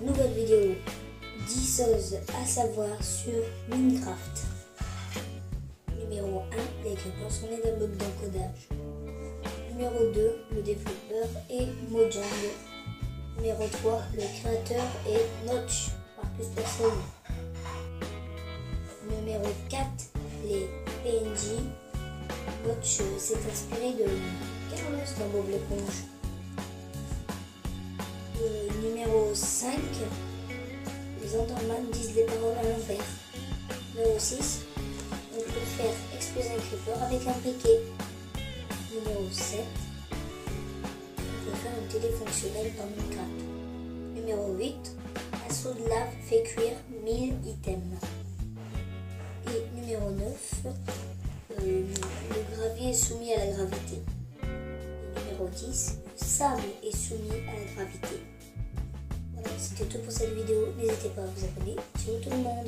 nouvelle vidéo 10 choses à savoir sur Minecraft. Numéro 1, les créateurs sont nés d'un bug d'encodage. Numéro 2, le développeur est Mojang. Numéro 3, le créateur est Notch, Marcus Persson. Numéro 4, les PNJ. Notch s'est inspiré de Carlos dans Bob l'éponge. Numéro 5, les Enderman disent des paroles à l'envers. Numéro 6, on peut faire exploser un creeper avec un briquet. Numéro 7, on peut faire une télé fonctionnelle dans Minecraft. Numéro 8, un seau de lave fait cuire 1000 items. Et numéro 9, le gravier est soumis à la gravité. Et numéro 10, le sable est soumis à la gravité. Voilà, c'était tout pour cette vidéo. N'hésitez pas à vous abonner. Ciao tout le monde.